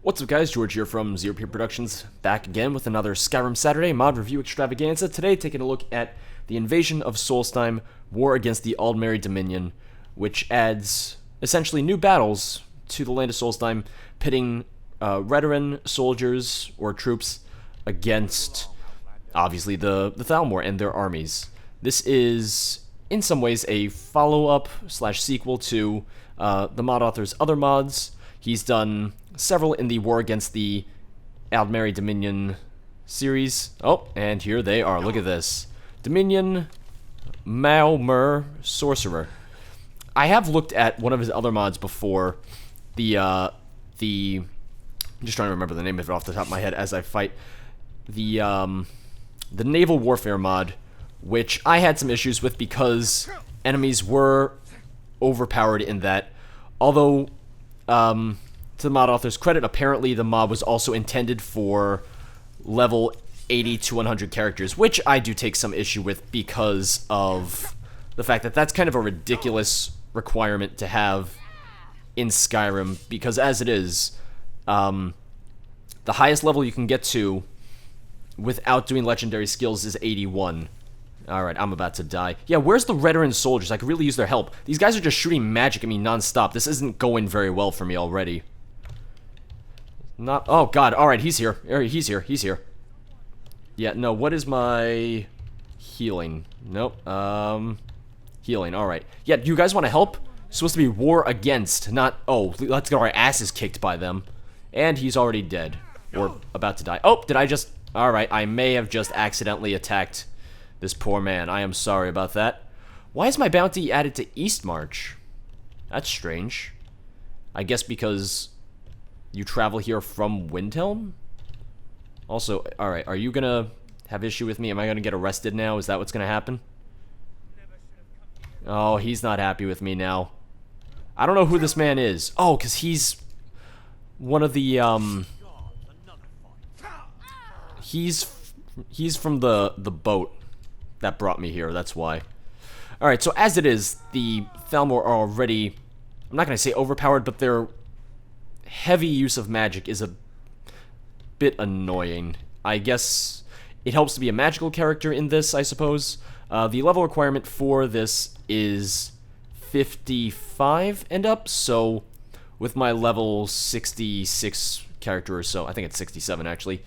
What's up guys, George here from Zero Peer Productions, back again with another Skyrim Saturday mod review extravaganza. Today taking a look at the invasion of Solstheim, war against the Aldmeri Dominion, which adds essentially new battles to the land of Solstheim, pitting veteran soldiers or troops against, obviously, the Thalmor and their armies. This is, in some ways, a follow-up slash sequel to the mod author's other mods. He's done several in the War Against the Aldmeri Dominion series. Oh, and here they are. Look at this. Dominion Malmer Sorcerer. I have looked at one of his other mods before. I'm just trying to remember the name of it off the top of my head as I fight. The Naval Warfare mod, which I had some issues with because enemies were overpowered in that. Although, to the mod author's credit, apparently the mod was also intended for level 80 to 100 characters, which I do take some issue with because of the fact that that's kind of a ridiculous requirement to have in Skyrim, because as it is, the highest level you can get to without doing legendary skills is 81. Alright, I'm about to die. Yeah, where's the veteran soldiers? I could really use their help. These guys are just shooting magic at me non-stop. This isn't going very well for me already. Oh god, alright, he's here. He's here. Yeah, no, what is my healing? Nope, healing, alright. Yeah, you guys want to help? It's supposed to be war against, not, oh, let's get our asses kicked by them. And he's already dead. Or about to die. Oh, did I just, alright, I may have just accidentally attacked this poor man. I am sorry about that. Why is my bounty added to East March? That's strange. I guess because you travel here from Windhelm? Also, alright, are you gonna have issue with me? Am I gonna get arrested now? Is that what's gonna happen? Oh, he's not happy with me now. I don't know who this man is. Oh, because he's one of the, He's from the boat that brought me here, that's why. Alright, so as it is, the Thalmor are already, I'm not gonna say overpowered, but their heavy use of magic is a bit annoying. I guess it helps to be a magical character in this, I suppose. The level requirement for this is 55 and up, so with my level 66 character or so, I think it's 67 actually,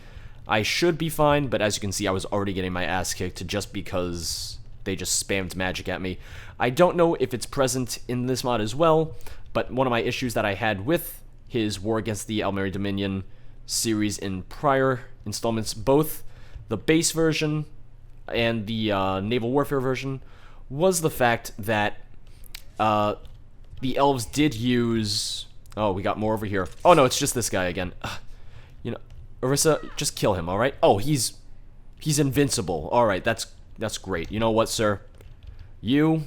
I should be fine, but as you can see, I was already getting my ass kicked just because they just spammed magic at me. I don't know if it's present in this mod as well, but one of my issues that I had with his War Against the Aldmeri Dominion series in prior installments, both the base version and the Naval Warfare version, was the fact that the elves did use... Oh, we got more over here. Oh no, it's just this guy again. You know, Orisa, just kill him, alright? Oh, he's invincible. Alright, that's great. You know what, sir? You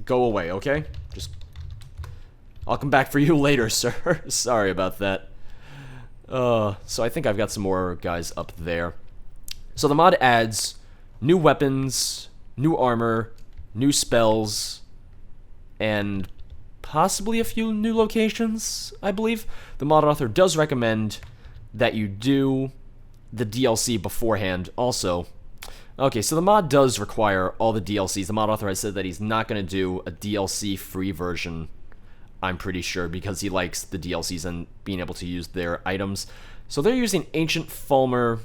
go away, okay? I'll come back for you later, sir. Sorry about that. So I think I've got some more guys up there. So the mod adds new weapons, new armor, new spells, and possibly a few new locations, I believe. The mod author does recommend that you do the DLC beforehand also. Okay, so the mod does require all the DLCs. The mod author has said that he's not going to do a DLC-free version, I'm pretty sure, because he likes the DLCs and being able to use their items. So they're using Ancient Thalmor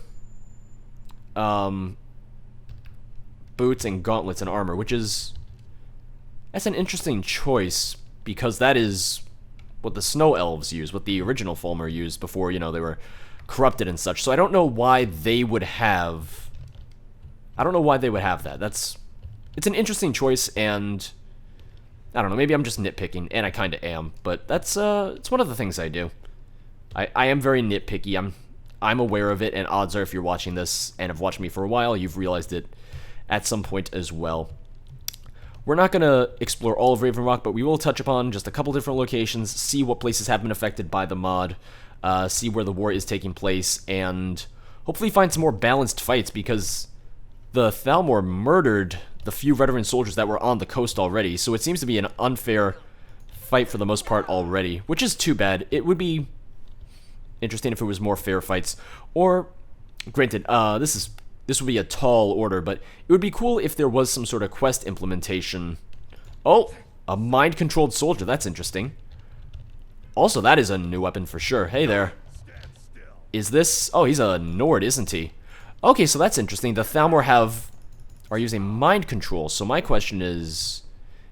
boots and gauntlets and armor, which is... that's an interesting choice, because that is what the Snow Elves use, what the original Thalmor used before, you know, they were corrupted and such. So I don't know why they would have... I don't know why they would have that. It's an interesting choice, and... I don't know, maybe I'm just nitpicking, and I kinda am, but that's, it's one of the things I do. I am very nitpicky, I'm aware of it, and odds are if you're watching this, and have watched me for a while, you've realized it at some point as well. We're not gonna explore all of Raven Rock, but we will touch upon just a couple different locations, see what places have been affected by the mod, see where the war is taking place, and hopefully find some more balanced fights, because the Thalmor murdered the few veteran soldiers that were on the coast already, so it seems to be an unfair fight for the most part already, which is too bad. It would be interesting if it was more fair fights. Or, granted, this would be a tall order, but it would be cool if there was some sort of quest implementation. Oh, a mind-controlled soldier. That's interesting. Also, that is a new weapon for sure. Hey there. Is this... Oh, he's a Nord, isn't he? Okay, so that's interesting. The Thalmor are using mind control. So my question is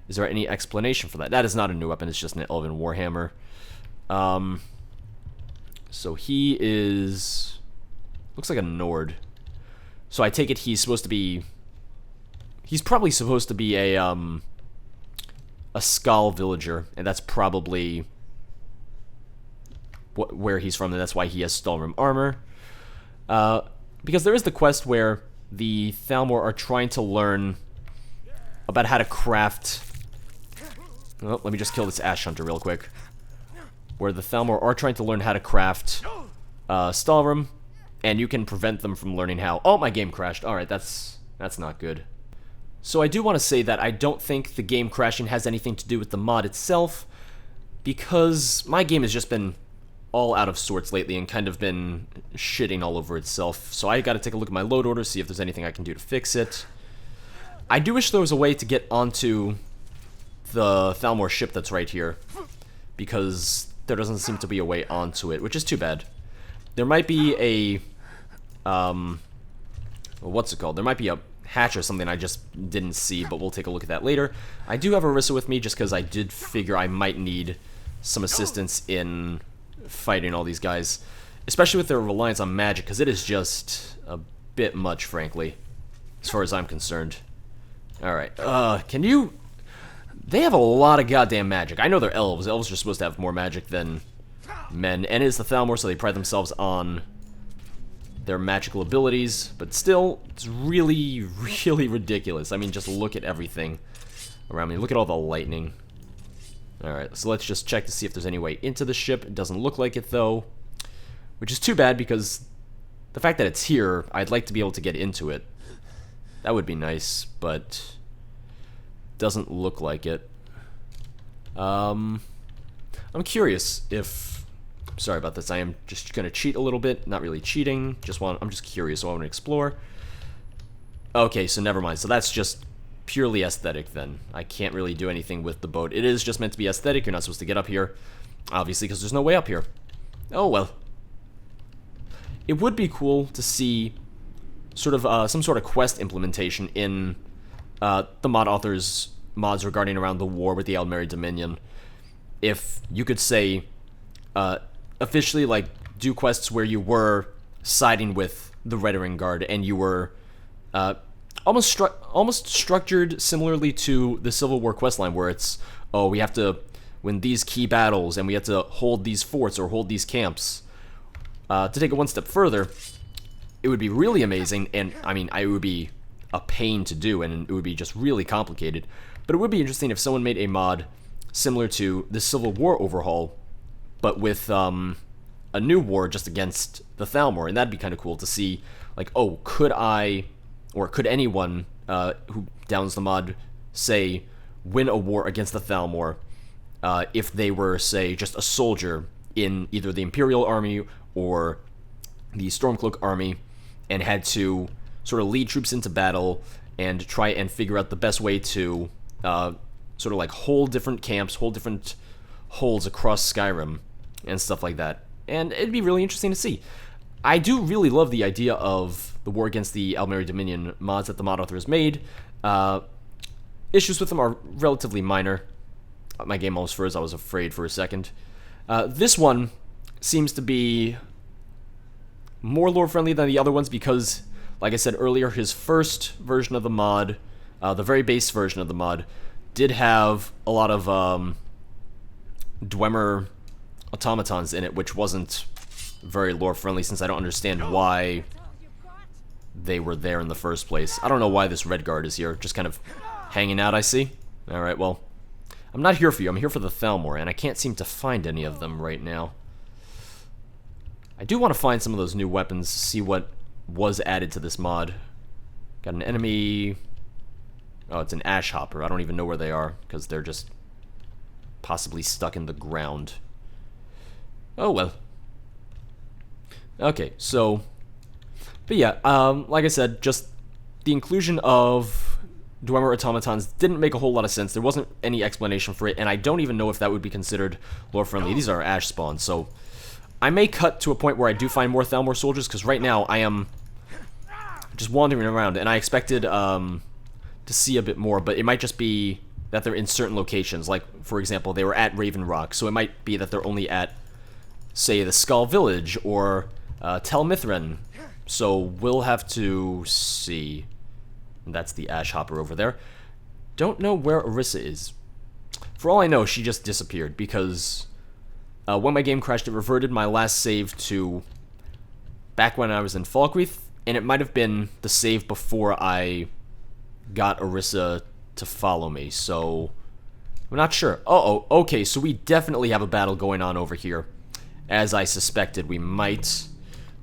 there any explanation for that? That is not a new weapon. It's just an Elven Warhammer. So he is... Looks like a Nord. So I take it he's supposed to be... He's probably supposed to be a Skal villager. And that's probably... where he's from, and that's why he has Stalrim armor. Because there is the quest where the Thalmor are trying to learn about how to craft... Oh, let me just kill this Ash Hunter real quick. Where the Thalmor are trying to learn how to craft Stalrim, and you can prevent them from learning how... Oh, my game crashed. Alright, that's not good. So I do want to say that I don't think the game crashing has anything to do with the mod itself, because my game has just been all out of sorts lately and kind of been shitting all over itself. So I gotta take a look at my load order, see if there's anything I can do to fix it. I do wish there was a way to get onto the Thalmor ship that's right here, because there doesn't seem to be a way onto it, which is too bad. There might be a... what's it called? There might be a hatch or something I just didn't see, but we'll take a look at that later. I do have Orisa with me just because I did figure I might need some assistance in fighting all these guys, especially with their reliance on magic, because it is just a bit much, frankly, as far as I'm concerned. Alright, can you... They have a lot of goddamn magic. I know they're elves. Elves are supposed to have more magic than men, and it is the Thalmor, so they pride themselves on their magical abilities, but still, it's really, really ridiculous. I mean, just look at everything around me. Look at all the lightning. Alright, so let's just check to see if there's any way into the ship. It doesn't look like it, though, which is too bad, because the fact that it's here, I'd like to be able to get into it. That would be nice, but doesn't look like it. I'm curious if... Sorry about this, I am just gonna cheat a little bit. Not really cheating, I'm just curious, so I want to explore. Okay, so never mind. So that's just purely aesthetic then. I can't really do anything with the boat. It is just meant to be aesthetic. You're not supposed to get up here, obviously, because there's no way up here. Oh well. It would be cool to see sort of some sort of quest implementation in the mod author's mods regarding around the war with the Aldmeri Dominion. If you could say officially like do quests where you were siding with the Red Ring Guard and you were almost structured similarly to the Civil War questline, where it's, oh, we have to win these key battles and we have to hold these forts or hold these camps. To take it one step further, it would be really amazing, and I mean, it would be a pain to do, and it would be just really complicated, but it would be interesting if someone made a mod similar to the Civil War overhaul, but with a new war just against the Thalmor, and that'd be kind of cool to see, like, oh, could I, or could anyone who downs the mod, say, win a war against the Thalmor if they were, say, just a soldier in either the Imperial Army or the Stormcloak Army, and had to sort of lead troops into battle and try and figure out the best way to sort of like hold different camps, hold different holds across Skyrim, and stuff like that. And it'd be really interesting to see. I do really love the idea of the war against the Aldmeri Dominion mods that the mod author has made. Issues with them are relatively minor. My game almost froze, I was afraid for a second. This one seems to be more lore-friendly than the other ones because, like I said earlier, his first version of the mod, the very base version of the mod, did have a lot of Dwemer automatons in it, which wasn't very lore-friendly since I don't understand why they were there in the first place. I don't know why this Red Guard is here, just kind of hanging out, I see. Alright, well, I'm not here for you, I'm here for the Thalmor, and I can't seem to find any of them right now. I do want to find some of those new weapons, see what was added to this mod. Got an enemy... Oh, it's an Ash Hopper. I don't even know where they are, because they're just possibly stuck in the ground. Oh, well. Okay, so... But yeah, like I said, just the inclusion of Dwemer automatons didn't make a whole lot of sense. There wasn't any explanation for it, and I don't even know if that would be considered lore-friendly. These are ash spawns, so... I may cut to a point where I do find more Thalmor soldiers, because right now I am just wandering around, and I expected to see a bit more, but it might just be that they're in certain locations. Like, for example, they were at Raven Rock, so it might be that they're only at, say, the Skull Village, or Tel Mithrin. So we'll have to see. And that's the Ash Hopper over there. Don't know where Orisa is. For all I know, she just disappeared, because when my game crashed, it reverted my last save to back when I was in Falkreath, and it might have been the save before I got Orisa to follow me, so I'm not sure. Uh-oh, okay, so we definitely have a battle going on over here, as I suspected we might.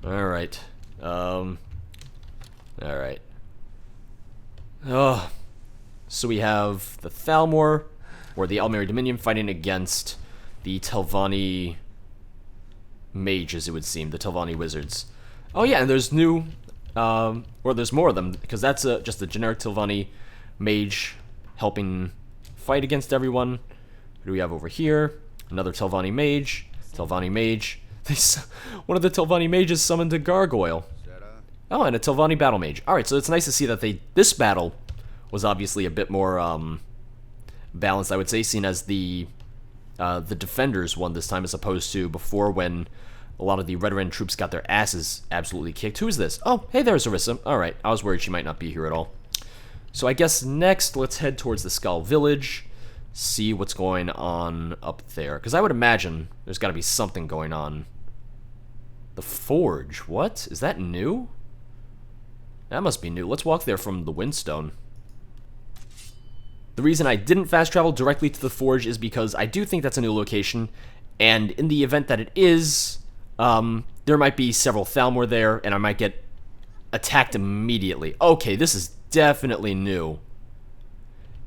Alright. Alright. So we have the Thalmor, or the Aldmeri Dominion, fighting against the Telvanni mages, it would seem, the Telvanni wizards. Oh yeah, and there's new, or there's more of them, because that's just a generic Telvanni mage helping fight against everyone. Who do we have over here? Another Telvanni mage. Telvanni mage. One of the Telvanni mages summoned a gargoyle. Oh, and a Telvanni battle mage. Alright, so it's nice to see that this battle was obviously a bit more balanced, I would say, seen as the defenders won this time, as opposed to before, when a lot of the Redoran troops got their asses absolutely kicked. Who is this? Oh, hey, there's Orisa. Alright, I was worried she might not be here at all. So I guess next, let's head towards the Skull Village, see what's going on up there. Because I would imagine there's got to be something going on. The Forge. What? Is that new? That must be new. Let's walk there from the Windstone. The reason I didn't fast travel directly to the Forge is because I do think that's a new location, and in the event that it is, there might be several Thalmor there, and I might get attacked immediately. Okay, this is definitely new.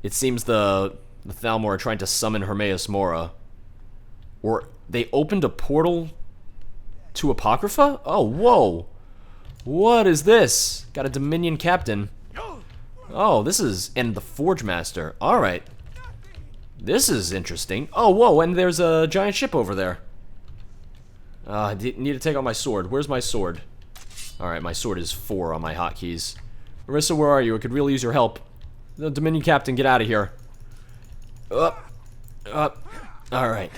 It seems the Thalmor are trying to summon Hermaeus Mora. Or they opened a portal to Apocrypha? Oh, whoa. What is this? Got a Dominion captain. Oh, this is... and the Forge Master. Alright. This is interesting. Oh, whoa, and there's a giant ship over there. I need to take out my sword. Where's my sword? Alright, my sword is 4 on my hotkeys. Orisa, where are you? I could really use your help. The Dominion captain, get out of here. Alright.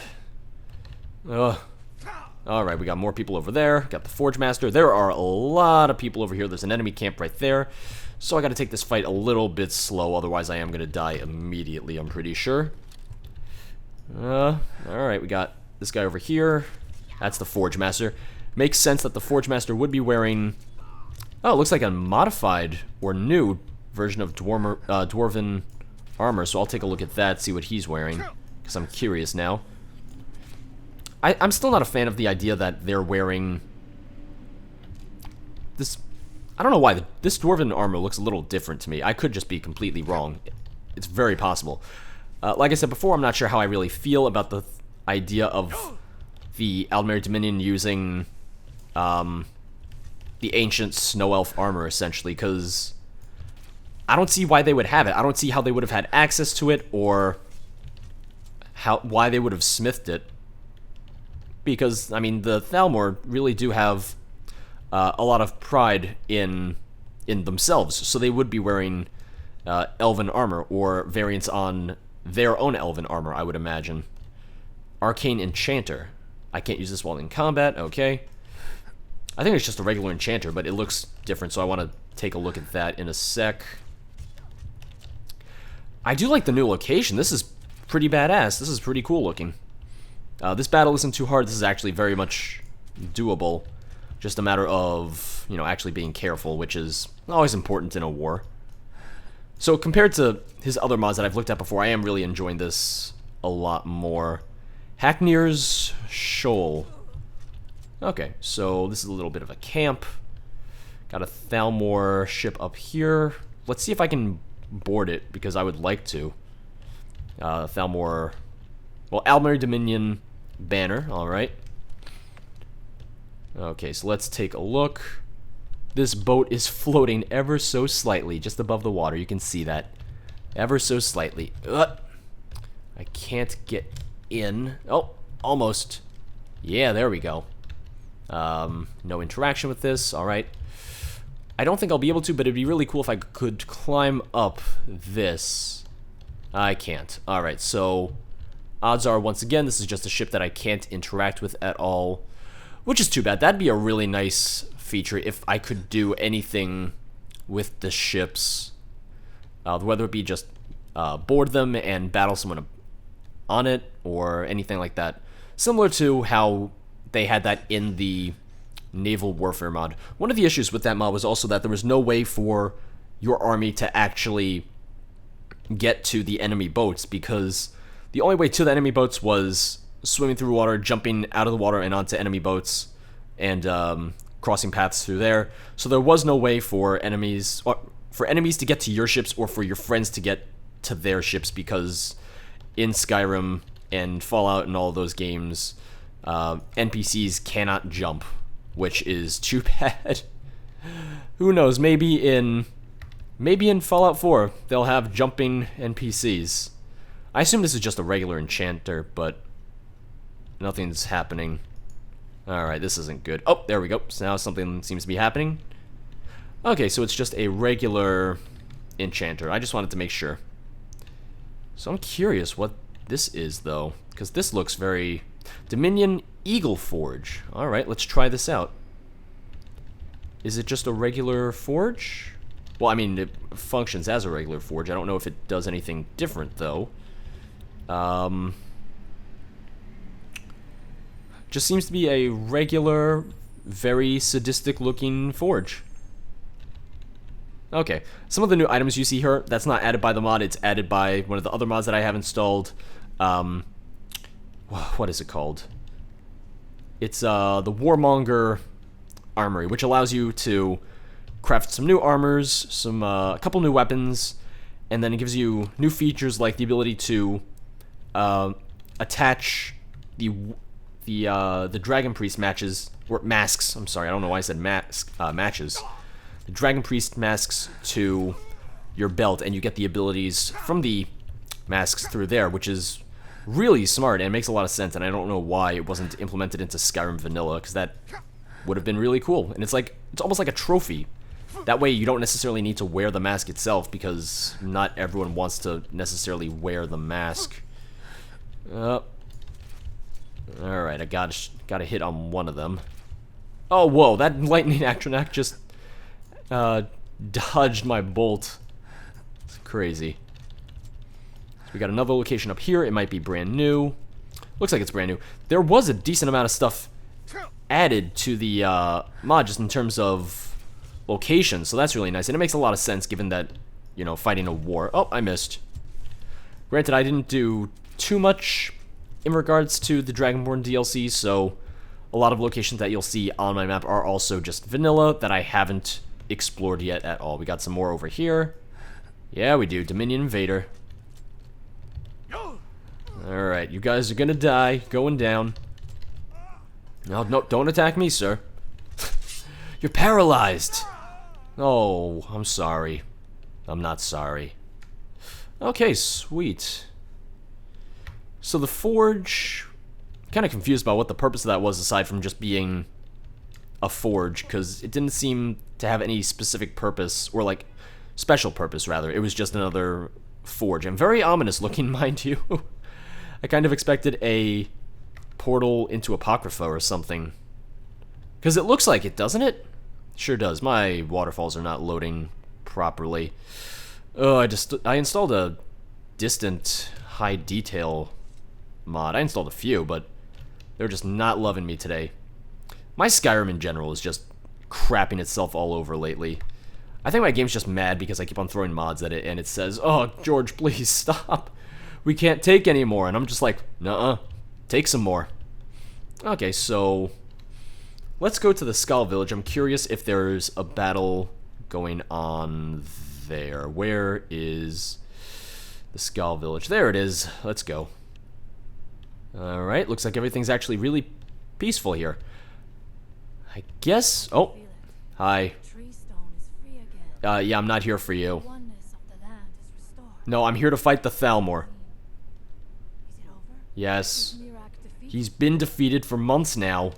Alright, we got more people over there. Got the Forge Master. There are a lot of people over here. There's an enemy camp right there. So I gotta take this fight a little bit slow, otherwise I am gonna die immediately, I'm pretty sure. Alright, we got this guy over here. That's the Forge Master. Makes sense that the Forge Master would be wearing... oh, it looks like a modified or new version of Dwarven armor, so I'll take a look at that, see what he's wearing, because I'm curious now. I'm still not a fan of the idea that they're wearing this... I don't know why, this Dwarven armor looks a little different to me. I could just be completely wrong. It's very possible. Like I said before, I'm not sure how I really feel about the idea of the Aldmeri Dominion using the ancient Snow Elf armor, essentially, because I don't see why they would have it. I don't see how they would have had access to it, or why they would have smithed it. Because, I mean, the Thalmor really do have a lot of pride in themselves, so they would be wearing elven armor, or variants on their own elven armor, I would imagine. Arcane Enchanter. I can't use this while in combat, okay. I think it's just a regular enchanter, but it looks different, so I want to take a look at that in a sec. I do like the new location. This is pretty badass. This is pretty cool looking. This battle isn't too hard. This is actually very much doable. Just a matter of, you know, actually being careful, which is always important in a war. So compared to his other mods that I've looked at before, I am really enjoying this a lot more. Hacknir's Shoal. Okay, so this is a little bit of a camp. Got a Thalmor ship up here. Let's see if I can board it, because I would like to. Thalmor... well, Aldmeri Dominion banner, alright. Okay, so let's take a look. This boat is floating ever so slightly just above the water. You can see that. Ever so slightly. Ugh. I can't get in. Oh, almost. Yeah, there we go. No interaction with this. Alright. I don't think I'll be able to, but it'd be really cool if I could climb up this. I can't. Alright, so odds are, once again, this is just a ship that I can't interact with at all, which is too bad. That'd be a really nice feature if I could do anything with the ships, whether it be just board them and battle someone on it, or anything like that. Similar to how they had that in the Naval Warfare mod. One of the issues with that mod was also that there was no way for your army to actually get to the enemy boats, because the only way to the enemy boats was swimming through water, jumping out of the water and onto enemy boats, and crossing paths through there. So there was no way for enemies to get to your ships, or for your friends to get to their ships, because in Skyrim and Fallout and all those games, NPCs cannot jump, which is too bad. Who knows? Maybe in Fallout 4 they'll have jumping NPCs. I assume this is just a regular enchanter, but nothing's happening. Alright, this isn't good. Oh, there we go. So now something seems to be happening. Okay, so it's just a regular enchanter. I just wanted to make sure. So I'm curious what this is, though, because this looks very... Dominion Eagle Forge. Alright, let's try this out. Is it just a regular forge? Well, I mean, it functions as a regular forge. I don't know if it does anything different, though. Just seems to be a regular, very sadistic-looking forge. Okay, some of the new items you see here, that's not added by the mod, it's added by one of the other mods that I have installed. What is it called? It's the Warmonger Armory, which allows you to craft some new armors, a couple new weapons, and then it gives you new features like the ability to attach the Dragon Priest masks. I'm sorry, I don't know why I said matches. The Dragon Priest masks to your belt, and you get the abilities from the masks through there, which is really smart and makes a lot of sense. And I don't know why it wasn't implemented into Skyrim Vanilla, because that would have been really cool. And it's almost like a trophy. That way you don't necessarily need to wear the mask itself, because not everyone wants to necessarily wear the mask. Alright, I got a hit on one of them. Oh, whoa, that lightning Actronac just dodged my bolt. It's crazy. So we got another location up here. It might be brand new. Looks like it's brand new. There was a decent amount of stuff added to the mod, just in terms of location, so that's really nice. And it makes a lot of sense given that, you know, fighting a war. Oh, I missed. Granted, I didn't do too much in regards to the Dragonborn DLC, so a lot of locations that you'll see on my map are also just vanilla that I haven't explored yet at all. We got some more over here. Yeah, we do. Dominion Invader. Alright, you guys are gonna die. Going down. No, don't attack me, sir. You're paralyzed. Oh, I'm sorry. I'm not sorry. Okay, sweet. So the forge... kind of confused about what the purpose of that was, aside from just being a forge, because it didn't seem to have any specific purpose, or like special purpose rather. It was just another forge, and very ominous looking, mind you. I kind of expected a portal into Apocrypha or something, because it looks like it, doesn't it? Sure does. My waterfalls are not loading properly. Oh, I installed a distant high detail mod. I installed a few, but they're just not loving me today. My Skyrim in general is just crapping itself all over lately. I think my game's just mad because I keep on throwing mods at it, and it says, "Oh, George, please stop. We can't take any more." And I'm just like, nuh-uh, take some more. Okay, so let's go to the Skull Village. I'm curious if there's a battle going on there. Where is the Skull Village? There it is. Let's go. Alright, looks like everything's actually really peaceful here. I guess... Oh, hi. Tree stone is free again. Yeah, I'm not here for you. Oneness of the land is restored. No, I'm here to fight the Thalmor. Is it over? Yes. Is Mirak defeated? He's been defeated for months now.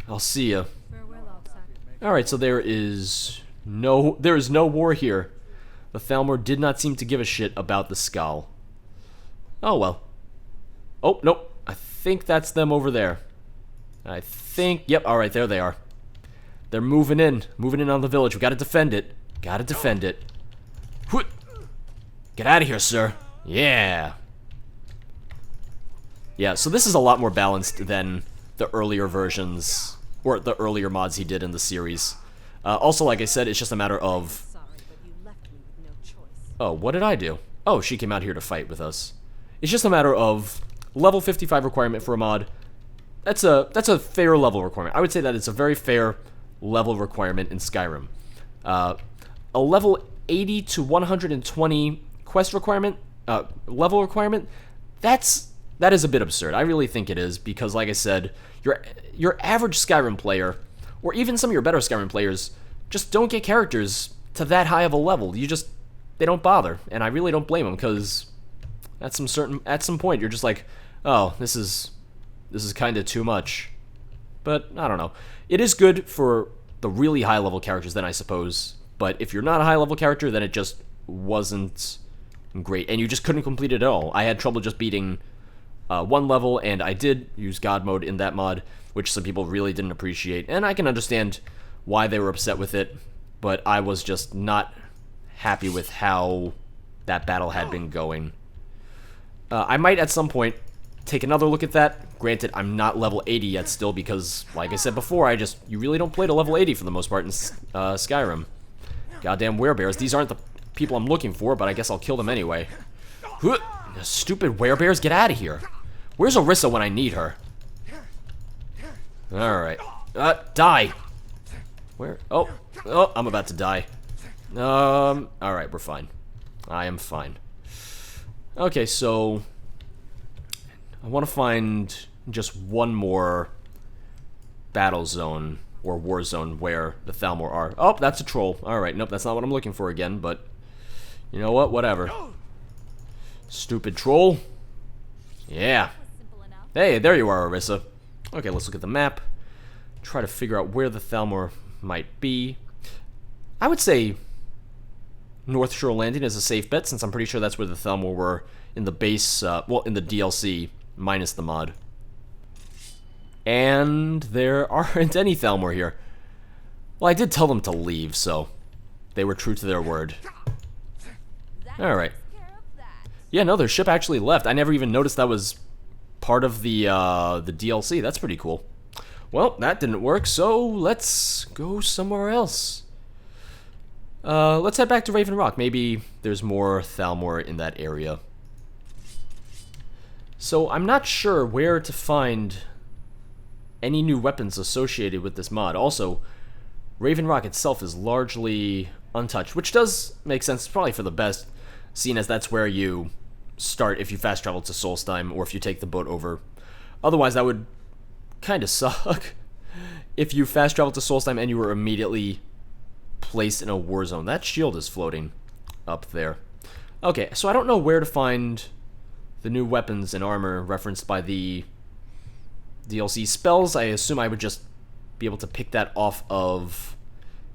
I'll see ya. Farewell, outside. Alright, so there is no war here. The Thalmor did not seem to give a shit about the skull. Oh well. Oh, nope. I think that's them over there. I think, yep, alright, there they are. They're moving in on the village. We gotta defend it. Gotta defend it. Whoot. Get out of here, sir. Yeah. Yeah, so this is a lot more balanced than the earlier versions, or the earlier mods he did in the series. Also, like I said, it's just a matter of... Sorry, but you left me with no choice. Oh, what did I do? Oh, she came out here to fight with us. It's just a matter of level 55 requirement for a mod. That's a fair level requirement. I would say that it's a very fair level requirement in Skyrim. A level 80 to 120 quest requirement, level requirement, that is a bit absurd. I really think it is, because like I said, your average Skyrim player, or even some of your better Skyrim players, just don't get characters to that high of a level. They don't bother, and I really don't blame them, because at some point you're just like, oh, this is kind of too much. But I don't know. It is good for the really high level characters then, I suppose. But if you're not a high level character, then it just wasn't great, and you just couldn't complete it at all. I had trouble just beating one level, and I did use God mode in that mod, which some people really didn't appreciate, and I can understand why they were upset with it, but I was just not happy with how that battle had been going. I might at some point take another look at that. Granted, I'm not level 80 yet still, because, like I said before, you really don't play to level 80 for the most part in Skyrim. Goddamn werebears. These aren't the people I'm looking for, but I guess I'll kill them anyway. Stupid werebears, get out of here. Where's Orisa when I need her? Alright. Die! Where? Oh, I'm about to die. Alright, we're fine. I am fine. Okay, so... I want to find just one more battle zone, or war zone, where the Thalmor are. Oh, that's a troll. Alright, nope, that's not what I'm looking for again, but... You know what? Whatever. Stupid troll. Yeah. Hey, there you are, Orisa. Okay, let's look at the map. Try to figure out where the Thalmor might be. I would say North Shore Landing is a safe bet, since I'm pretty sure that's where the Thalmor were in the base, well, in the DLC, minus the mod. And there aren't any Thalmor here. Well, I did tell them to leave, so they were true to their word. Alright. Yeah, no, their ship actually left. I never even noticed that was part of the DLC. That's pretty cool. Well, that didn't work, so let's go somewhere else. Let's head back to Raven Rock. Maybe there's more Thalmor in that area. So I'm not sure where to find any new weapons associated with this mod. Also, Raven Rock itself is largely untouched, which does make sense. It's probably for the best, seeing as that's where you start if you fast travel to Solstheim, or if you take the boat over. Otherwise, that would kind of suck if you fast travel to Solstheim and you were immediately placed in a war zone. That shield is floating up there. Okay, so I don't know where to find the new weapons and armor referenced by the DLC spells. I assume I would just be able to pick that off of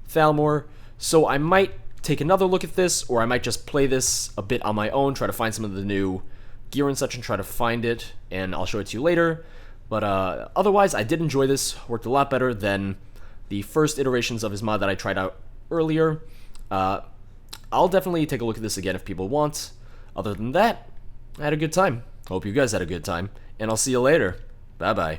Thalmor. So I might take another look at this, or I might just play this a bit on my own, try to find some of the new gear and such and try to find it, and I'll show it to you later. But otherwise, I did enjoy this. Worked a lot better than the first iterations of his mod that I tried out earlier. I'll definitely take a look at this again if people want. Other than that, I had a good time. Hope you guys had a good time, and I'll see you later. Bye-bye.